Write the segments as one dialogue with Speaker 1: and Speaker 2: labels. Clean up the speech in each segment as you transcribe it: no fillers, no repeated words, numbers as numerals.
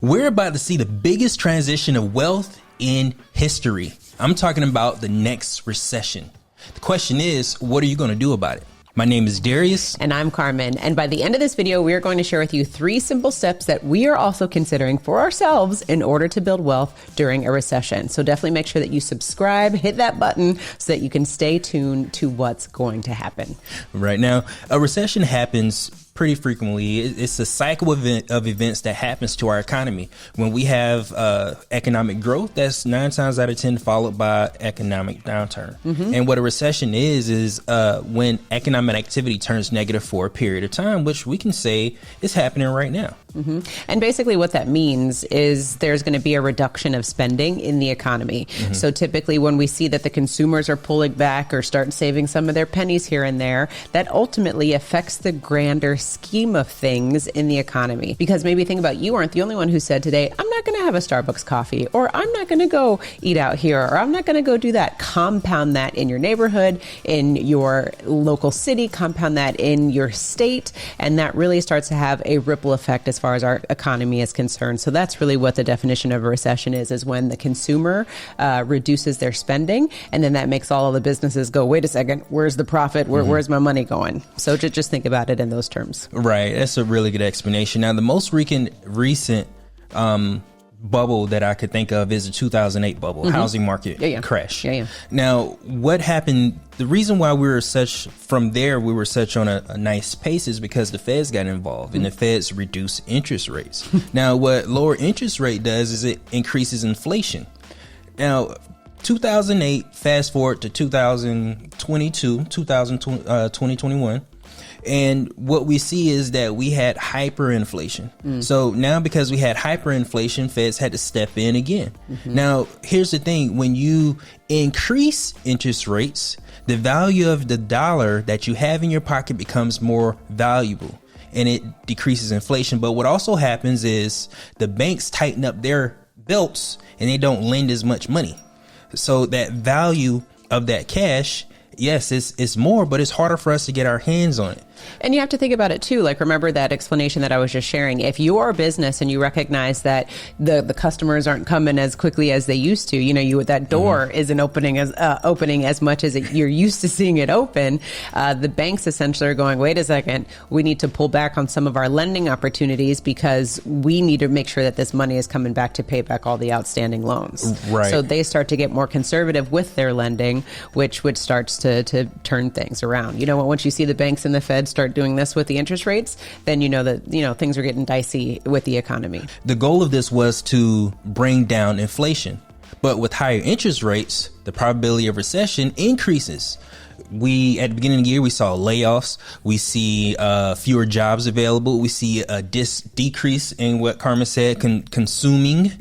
Speaker 1: We're about to see the biggest transition of wealth in history. I'm talking about the next recession. The question is, what are you going to do about it? My name is Darius.
Speaker 2: And I'm Carmen. And by the end of this video, we are going to share with you 3 simple steps that we are also considering for ourselves in order to build wealth during a recession. So definitely make sure that you subscribe, hit that button so that you can stay tuned to what's going to happen.
Speaker 1: Right now, a recession happens pretty frequently. It's a cycle of events that happens to our economy. When we have economic growth, that's 9 times out of 10 followed by economic downturn. And what a recession is when economic activity turns negative for a period of time, which we can say is happening right now.
Speaker 2: And basically what that means is there's going to be a reduction of spending in the economy. So typically when we see that the consumers are pulling back or start saving some of their pennies here and there, that ultimately affects the grander scheme of things in the economy. Because maybe think about, you aren't the only one who said today, I'm not going to have a Starbucks coffee, or I'm not going to go eat out here, or I'm not going to go do that. Compound that in your neighborhood, in your local city, compound that in your state, and that really starts to have a ripple effect as far as our economy is concerned. So that's really what the definition of a recession is when the consumer reduces their spending, and then that makes all of the businesses go, wait a second, where's the profit? Where's my money going? So just think about it in those terms.
Speaker 1: Right. That's a really good explanation. Now, the most recent bubble that I could think of is the 2008 bubble, housing market crash. Now, what happened? The reason why we were such on a nice pace is because the Feds got involved and the Feds reduced interest rates. Now, what lower interest rate does is it increases inflation. Now, 2008, fast forward to 2021. And what we see is that we had hyperinflation. So now because we had hyperinflation, Feds had to step in again. Now, here's the thing. When you increase interest rates, the value of the dollar that you have in your pocket becomes more valuable, and it decreases inflation. But what also happens is the banks tighten up their belts and they don't lend as much money. So that value of that cash, yes, it's more, but it's harder for us to get our hands on it.
Speaker 2: And you have to think about it too. Like, remember that explanation that I was just sharing. If you're a business and you recognize that the customers aren't coming as quickly as they used to, that door isn't opening as much as you're used to seeing it open. The banks essentially are going, wait a second, we need to pull back on some of our lending opportunities because we need to make sure that this money is coming back to pay back all the outstanding loans.
Speaker 1: Right.
Speaker 2: So they start to get more conservative with their lending, which starts to turn things around. Once you see the banks and the Fed start doing this with the interest rates, then things are getting dicey with the economy.
Speaker 1: The goal of this was to bring down inflation, but with higher interest rates, the probability of recession increases. At the beginning of the year, we saw layoffs. We see fewer jobs available. We see a decrease in what Carmen said, consuming,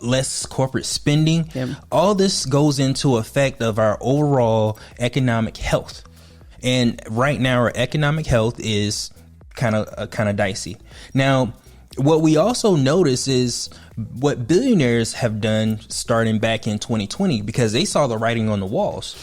Speaker 1: less corporate spending. All this goes into effect of our overall economic health. And right now, our economic health is kind of dicey. Now, what we also notice is what billionaires have done starting back in 2020, because they saw the writing on the walls.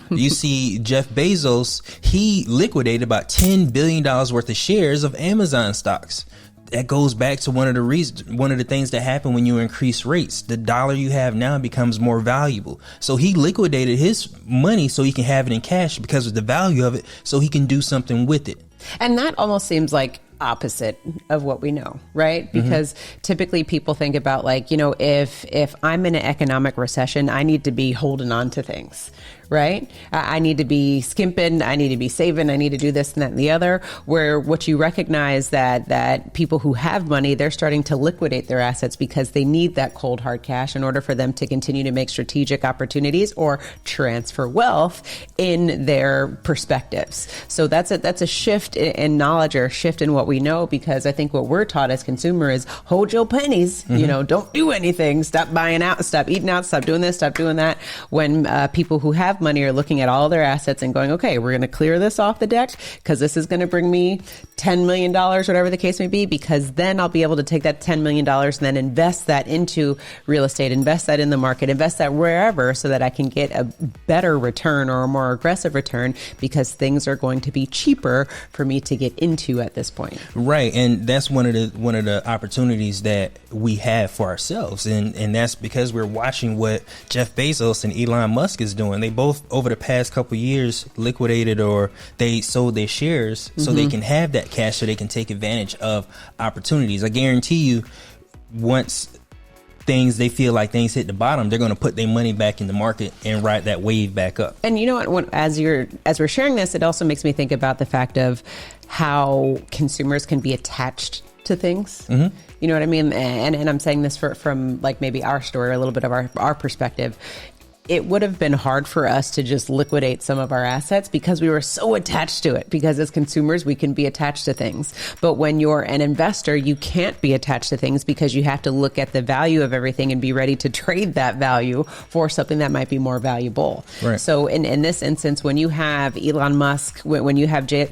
Speaker 1: You see, Jeff Bezos, he liquidated about $10 billion worth of shares of Amazon stocks. That goes back to one of the things that happen when you increase rates. The dollar you have now becomes more valuable. So he liquidated his money so he can have it in cash because of the value of it, so he can do something with it.
Speaker 2: And that almost seems like opposite of what we know, right? Because typically people think about if I'm in an economic recession, I need to be holding on to things, right? I need to be skimping, I need to be saving, I need to do this and that and the other, where what you recognize that people who have money, they're starting to liquidate their assets because they need that cold hard cash in order for them to continue to make strategic opportunities or transfer wealth in their perspectives. So that's a shift in knowledge, or a shift in what we know, because I think what we're taught as consumers is hold your pennies, don't do anything, stop buying out, stop eating out, stop doing this, stop doing that. When people who have have money are looking at all their assets and going, okay, we're going to clear this off the deck because this is going to bring me $10 million, whatever the case may be, because then I'll be able to take that $10 million and then invest that into real estate, invest that in the market, invest that wherever so that I can get a better return or a more aggressive return because things are going to be cheaper for me to get into at this point.
Speaker 1: Right. And that's one of the opportunities that we have for ourselves. And that's because we're watching what Jeff Bezos and Elon Musk is doing. They both over the past couple of years liquidated or they sold their shares so they can have that cash so they can take advantage of opportunities. I guarantee you, once they feel like things hit the bottom, they're going to put their money back in the market and ride that wave back up.
Speaker 2: And you know what, as we're sharing this, it also makes me think about the fact of how consumers can be attached to things. You know what I mean? And I'm saying this from like maybe our story, or a little bit of our perspective. It would have been hard for us to just liquidate some of our assets because we were so attached to it. Because as consumers, we can be attached to things. But when you're an investor, you can't be attached to things because you have to look at the value of everything and be ready to trade that value for something that might be more valuable.
Speaker 1: Right.
Speaker 2: So in this instance, when you have Elon Musk, when you have Jeff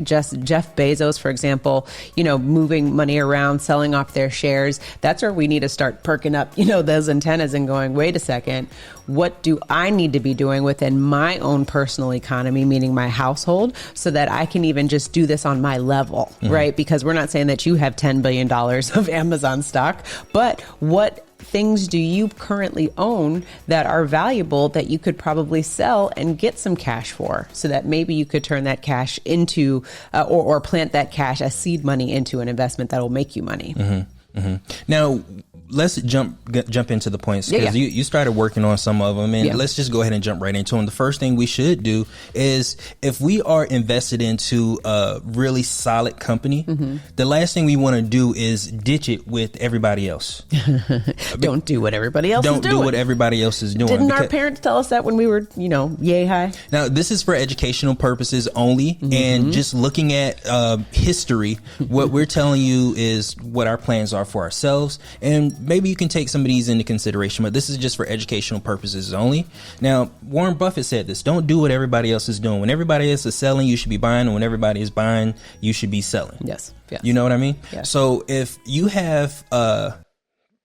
Speaker 2: Bezos, for example, moving money around, selling off their shares, that's where we need to start perking up, those antennas and going, wait a second, what do I need to be doing within my own personal economy, meaning my household, so that I can even just do this on my level, right? Because we're not saying that you have $10 billion of Amazon stock, but what things do you currently own that are valuable that you could probably sell and get some cash for, so that maybe you could turn that cash into or plant that cash as seed money into an investment that will make you money.
Speaker 1: Now, let's jump into the points because you started working on some of them, and let's just go ahead and jump right into them. The first thing we should do is, if we are invested into a really solid company, the last thing we want to do is ditch it with everybody else.
Speaker 2: Don't do what everybody else is doing.
Speaker 1: Don't do what everybody else is doing.
Speaker 2: Didn't our parents tell us that when we were, yay high?
Speaker 1: Now, this is for educational purposes only, and just looking at history, what we're telling you is what our plans are for ourselves, and maybe you can take some of these into consideration, but this is just for educational purposes only. Now, Warren Buffett said this: don't do what everybody else is doing. When everybody else is selling, you should be buying, and when everybody is buying, you should be selling.
Speaker 2: Yes.
Speaker 1: You know what I mean?
Speaker 2: Yes.
Speaker 1: So if you have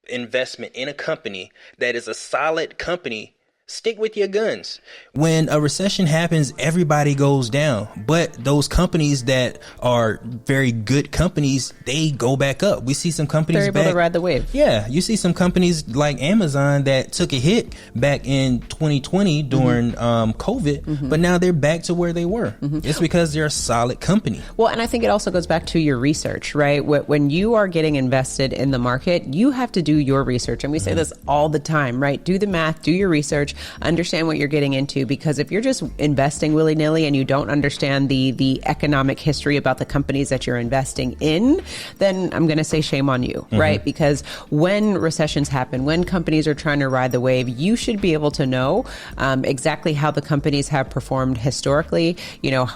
Speaker 1: investment in a company that is a solid company, stick with your guns. When a recession happens, everybody goes down. But those companies that are very good companies, they go back up. We see some companies
Speaker 2: they're able to ride the wave.
Speaker 1: Yeah, you see some companies like Amazon that took a hit back in 2020 during COVID, but now they're back to where they were. It's because they're a solid company.
Speaker 2: Well, and I think it also goes back to your research, right? When you are getting invested in the market, you have to do your research. And we say this all the time, right? Do the math, do your research, understand what you're getting into, because if you're just investing willy-nilly and you don't understand the economic history about the companies that you're investing in, then I'm going to say shame on you, right? Because when recessions happen, when companies are trying to ride the wave, you should be able to know exactly how the companies have performed historically,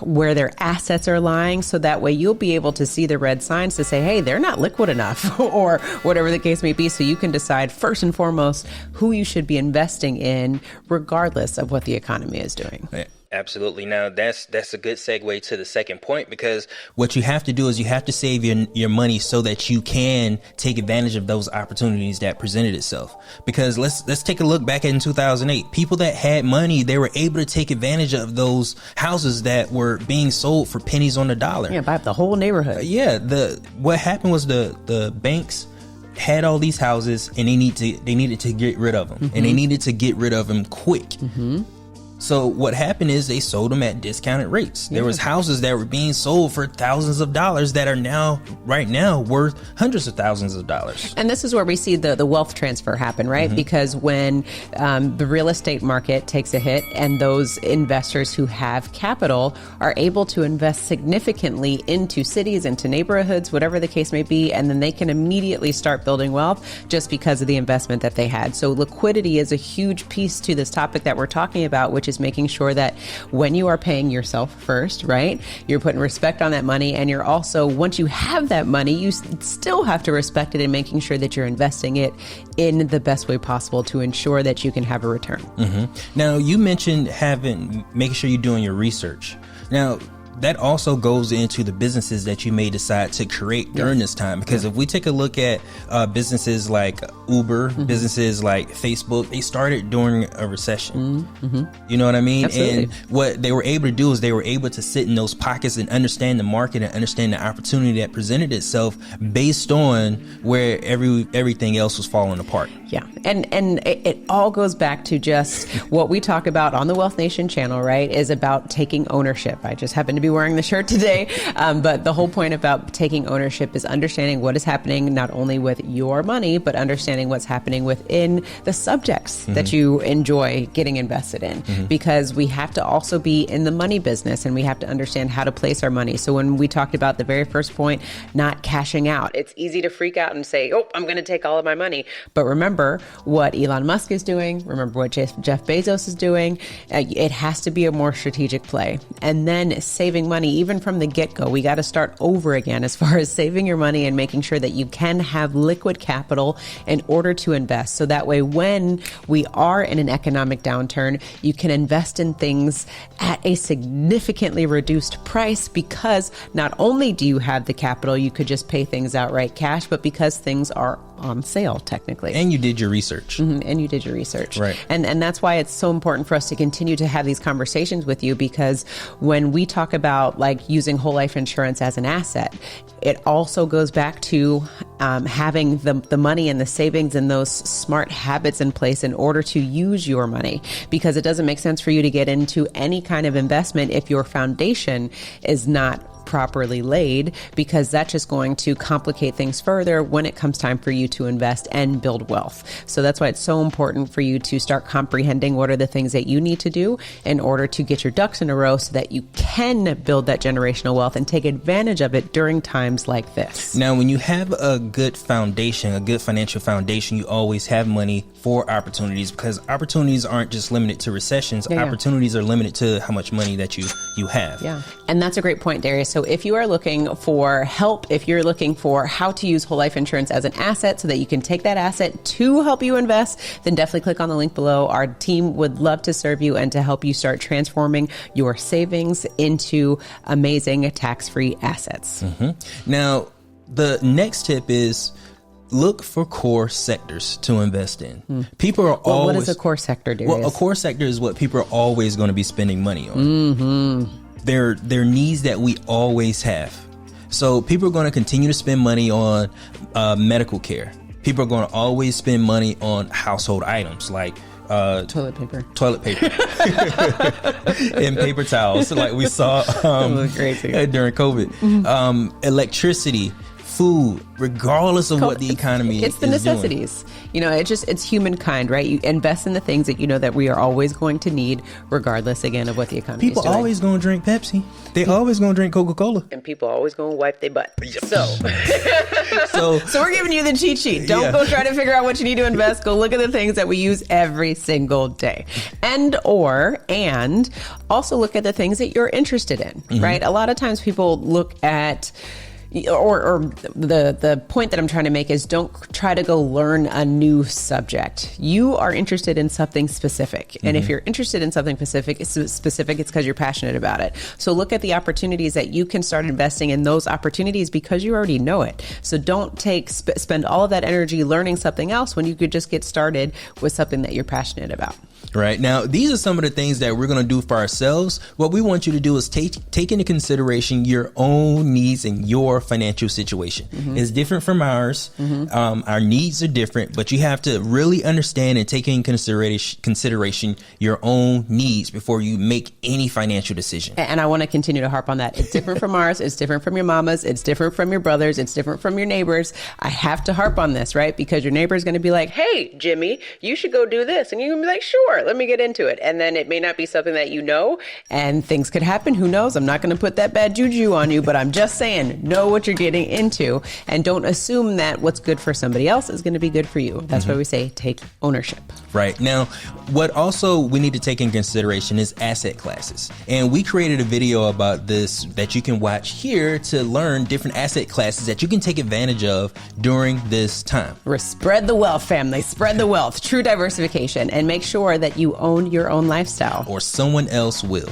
Speaker 2: where their assets are lying, so that way you'll be able to see the red signs to say, hey, they're not liquid enough or whatever the case may be, so you can decide first and foremost who you should be investing in, regardless of what the economy is doing.
Speaker 1: Absolutely. Now, that's a good segue to the second point, because what you have to do is you have to save your money so that you can take advantage of those opportunities that presented itself. Because let's take a look back in 2008. People that had money, they were able to take advantage of those houses that were being sold for pennies on the dollar.
Speaker 2: Yeah, buy up the whole neighborhood.
Speaker 1: What happened was the banks had all these houses, and they needed to get rid of them, and they needed to get rid of them quick. So what happened is they sold them at discounted rates. There was houses that were being sold for thousands of dollars that are right now worth hundreds of thousands of dollars.
Speaker 2: And this is where we see the wealth transfer happen, right? Because when the real estate market takes a hit and those investors who have capital are able to invest significantly into cities, into neighborhoods, whatever the case may be, and then they can immediately start building wealth just because of the investment that they had. So liquidity is a huge piece to this topic that we're talking about, which which is making sure that when you are paying yourself first, right, you're putting respect on that money. And you're also, once you have that money, you still have to respect it and making sure that you're investing it in the best way possible to ensure that you can have a return.
Speaker 1: Now, you mentioned making sure you're doing your research. Now, that also goes into the businesses that you may decide to create during this time. Because if we take a look at businesses like Uber, businesses like Facebook, they started during a recession. You know what I mean?
Speaker 2: Absolutely.
Speaker 1: And what they were able to do is they were able to sit in those pockets and understand the market and understand the opportunity that presented itself based on where everything else was falling apart.
Speaker 2: Yeah. And it all goes back to just what we talk about on the Wealth Nation channel, right, is about taking ownership. I just happen to be wearing the shirt today. But the whole point about taking ownership is understanding what is happening not only with your money, but understanding what's happening within the subjects that you enjoy getting invested in. Because we have to also be in the money business and we have to understand how to place our money. So when we talked about the very first point, not cashing out, it's easy to freak out and say, oh, I'm going to take all of my money. But remember what Elon Musk is doing. Remember what Jeff Bezos is doing. It has to be a more strategic play. And then saving money, even from the get-go, we got to start over again as far as saving your money and making sure that you can have liquid capital in order to invest. So that way, when we are in an economic downturn, you can invest in things at a significantly reduced price because not only do you have the capital, you could just pay things outright cash, but because things are on sale technically.
Speaker 1: And you did your research.
Speaker 2: And you did your research.
Speaker 1: Right.
Speaker 2: And that's why it's so important for us to continue to have these conversations with you, because when we talk about like using whole life insurance as an asset, it also goes back to having the money and the savings and those smart habits in place in order to use your money, because it doesn't make sense for you to get into any kind of investment if your foundation is not properly laid, because that's just going to complicate things further when it comes time for you to invest and build wealth. So that's why it's so important for you to start comprehending what are the things that you need to do in order to get your ducks in a row so that you can build that generational wealth and take advantage of it during times like this.
Speaker 1: Now, when you have a good foundation, a good financial foundation, you always have money for opportunities, because opportunities aren't just limited to recessions. Opportunities are limited to how much money that you have.
Speaker 2: Yeah. And that's a great point, Darius. So if you are looking for help, if you're looking for how to use whole life insurance as an asset so that you can take that asset to help you invest, then definitely click on the link below. Our team would love to serve you and to help you start transforming your savings into amazing tax-free assets.
Speaker 1: Now, the next tip is look for core sectors to invest in. People are always...
Speaker 2: What is a core sector, Darius?
Speaker 1: Well, a core sector is what people are always going to be spending money on. They're needs that we always have. So people are going to continue to spend money on medical care. People are going to always spend money on household items like
Speaker 2: toilet paper
Speaker 1: and paper towels, like we saw during COVID. Electricity, food, regardless of what the economy is doing.
Speaker 2: It's the necessities. You know, it's humankind, right? You invest in the things that you know that we are always going to need, regardless, again, of what the economy is doing.
Speaker 1: People always going to drink Pepsi. They always going to drink Coca-Cola.
Speaker 2: And people always going to wipe their butt. So we're giving you the cheat sheet. Don't go try to figure out what you need to invest. Go look at the things that we use every single day. And also look at the things that you're interested in, right? A lot of times people look at... Or the point that I'm trying to make is don't try to go learn a new subject. You are interested in something specific. And if you're interested in something specific, it's because you're passionate about it. So look at the opportunities that you can start investing in those opportunities because you already know it. So don't spend all of that energy learning something else when you could just get started with something that you're passionate about.
Speaker 1: Right. Now, these are some of the things that we're going to do for ourselves. What we want you to do is take into consideration your own needs and your financial situation. It's different from ours. Our needs are different, but you have to really understand and take in consideration your own needs before you make any financial decision.
Speaker 2: And I want to continue to harp on that. It's different from ours. It's different from your mamas. It's different from your brothers. It's different from your neighbors. I have to harp on this, right? Because your neighbor is going to be like, hey, Jimmy, you should go do this. And you're going to be like, sure. sure, let me get into it. And then it may not be something that you know, and things could happen. Who knows? I'm not going to put that bad juju on you, but I'm just saying, know what you're getting into, and don't assume that what's good for somebody else is going to be good for you. That's why we say take ownership.
Speaker 1: Right. Now, what also we need to take in consideration is asset classes. And we created a video about this that you can watch here to learn different asset classes that you can take advantage of during this time.
Speaker 2: Spread the wealth, family. Spread the wealth. True diversification. And make sure that you own your own lifestyle.
Speaker 1: Or someone else will.